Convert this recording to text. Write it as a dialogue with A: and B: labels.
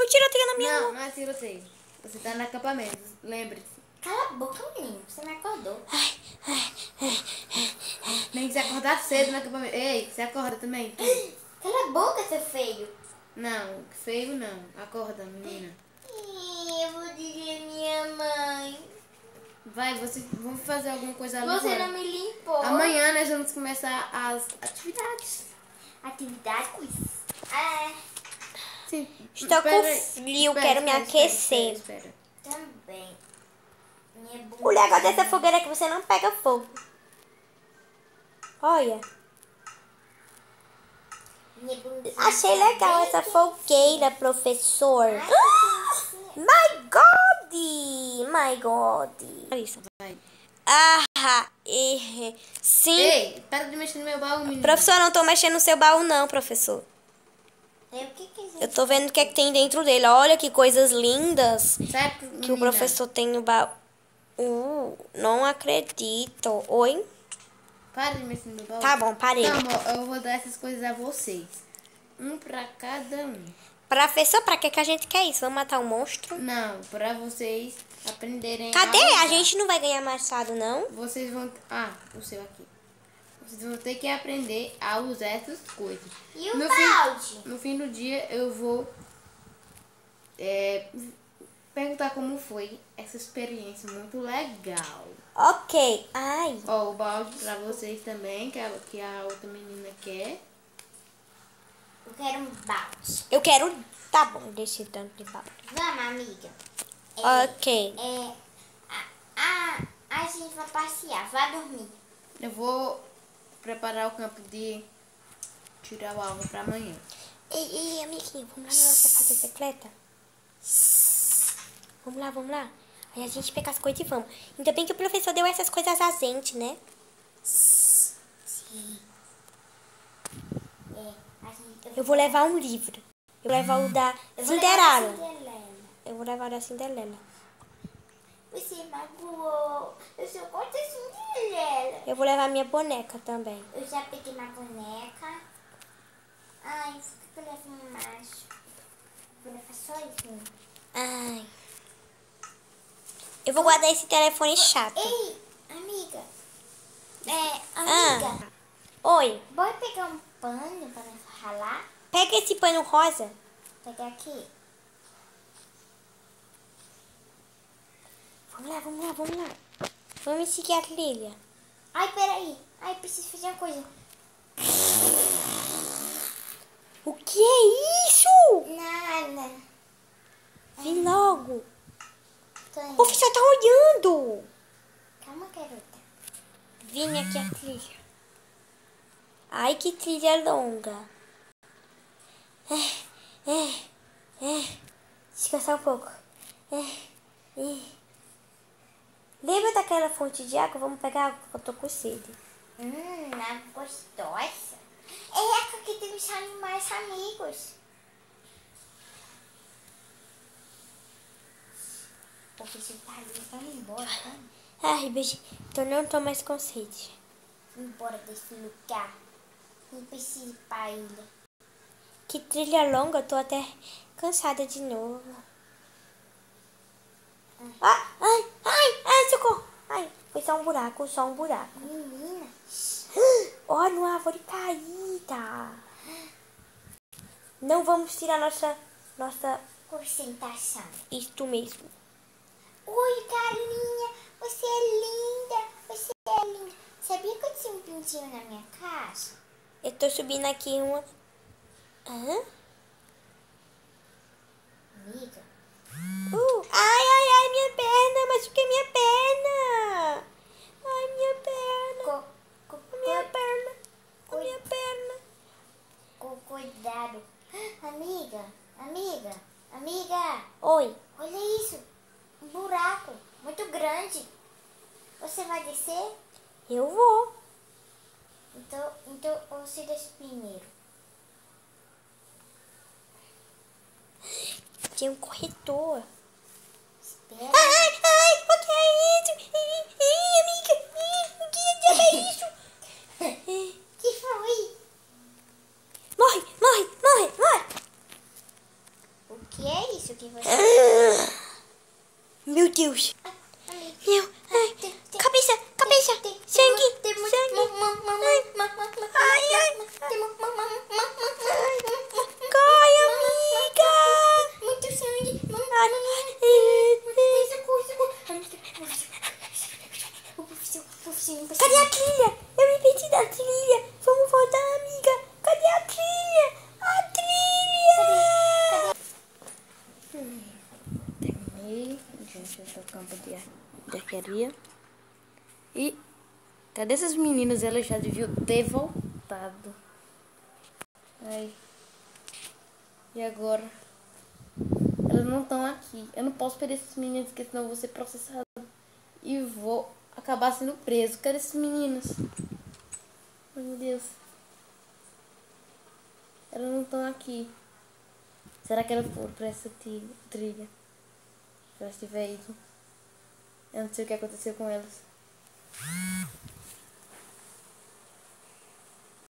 A: Foi tiroteio na minha
B: Não, não é tiroteio. Você tá no acampamento, lembre-se.
C: Cala a boca, menino. Você me acordou.
B: Nem que você acordar cedo no acampamento. Ei, você acorda também? Tu?
C: Cala a boca, seu feio.
B: Não, feio não. Acorda, menina.
C: Eu vou dizer minha mãe.
B: Vai, vamos fazer alguma coisa ali
C: Você
B: fora.
C: não me limpou.
B: Amanhã nós vamos começar as atividades.
C: Atividades?
B: Sim.
A: Estou com frio, quero me aquecer.
B: Espera.
C: Também. Minha bunda.
A: O legal dessa fogueira é que você não pega fogo. Olha.
C: Minha bunda.
A: Achei legal essa fogueira, professor.
C: Ai,
A: My God! My God! Isso.
B: Vai.
A: Sim.
B: Ei, para de mexer no meu baú, menina.
A: Professor, não tô mexendo no seu baú não, professor.
C: o que que é isso?
A: Eu tô vendo o que é que tem dentro dele. Olha que coisas lindas
B: Certo,
A: que o
B: menina?
A: professor tem no baú. Não acredito. Oi?
B: Para de mexer no meu baú.
A: Tá bom, parei.
B: Calma, eu vou dar essas coisas a vocês. Um pra cada um.
A: Professor, pra que a gente quer isso? Vamos matar um monstro?
B: Não, pra vocês aprenderem
A: Cadê?
B: usar.
A: A gente não vai ganhar machado, não?
B: Vocês vão... Ah, o seu aqui. Vocês vão ter que aprender a usar essas coisas.
C: E o
B: No
C: balde?
B: No fim do dia eu vou perguntar como foi essa experiência muito legal.
A: Ok. Ai.
B: Ó, o balde pra vocês também, que a outra menina quer.
C: Eu quero um balde.
A: Eu quero... Tá bom, deixa eu tanto de balde.
C: Vamos, amiga.
A: Ok.
C: A gente vai passear. Vai dormir.
B: Eu vou preparar o campo de tirar o alvo pra amanhã.
A: Ei, amiguinho, vamos lá na nossa casa de bicicleta? Vamos lá. Aí a gente pega as coisas e vamos. Ainda bem que o professor deu essas coisas a gente, né?
C: Sim.
A: Eu vou levar um livro. Eu vou levar o da Cinderela. Eu vou levar o da Cinderela.
C: Você magoou. Eu só gosto da Cinderela.
A: Eu vou levar minha boneca também.
C: Eu já peguei uma boneca. Ai, que boneca macho. Boneca só isso.
A: Ai. Eu vou guardar esse telefone chato.
C: Ei, amiga. Amiga.
A: Oi.
C: Bora pegar um pano para ralar?
A: Pega esse pano rosa.
C: Pegar aqui.
A: Vamos lá. Vamos seguir a trilha.
C: Ai, peraí. Ai, preciso fazer uma coisa.
A: O que é isso?
C: Nada.
A: Vem logo.
C: Tô indo.
A: O professor tá olhando.
C: Calma, garota.
A: Vem aqui a trilha. Ai, que trilha longa. Descansar um pouco. Lembra daquela fonte de água? Vamos pegar água, porque eu tô com sede.
C: Água gostosa. É essa que tem os animais amigos. O professor tá ali, vamos embora, vamos.
A: Ai, beijo. Então não tô mais com sede.
C: Vamos embora desse lugar. Não preciso ir pra ilha.
A: Que trilha longa, eu tô até cansada de novo. Ai, socorro. Ai, foi só um buraco.
C: Menina.
A: Olha uma árvore caída. Não vamos tirar nossa
C: Concentração.
A: isto mesmo.
C: Oi, Carlinha. Você é linda. Sabia que eu tinha um pintinho na minha casa?
A: Eu tô subindo aqui uma... Hã?
C: Amiga.
A: Ai, minha perna, machuquei minha perna. Ai, minha perna. Minha perna.
C: Cuidado. Amiga.
A: Oi.
C: Olha isso. Um buraco muito grande. Você vai descer?
A: Eu vou.
C: Então você desce primeiro.
A: Tem um corredor.
C: Espera.
A: Ai, o que é isso? Amiga, o que é isso?
C: Que foi?
A: Morre.
C: O que é isso?
A: maioria. E cadê essas meninas? Elas já deviam ter voltado. Ai. E agora? Elas não estão aqui. Eu não posso perder esses meninos, porque senão eu vou ser processado. E vou acabar sendo preso. Cadê esses meninos? Ai, meu Deus. Elas não estão aqui. Será que elas foram pra essa trilha? Se elas tiverem ido. Eu não sei o que aconteceu com elas.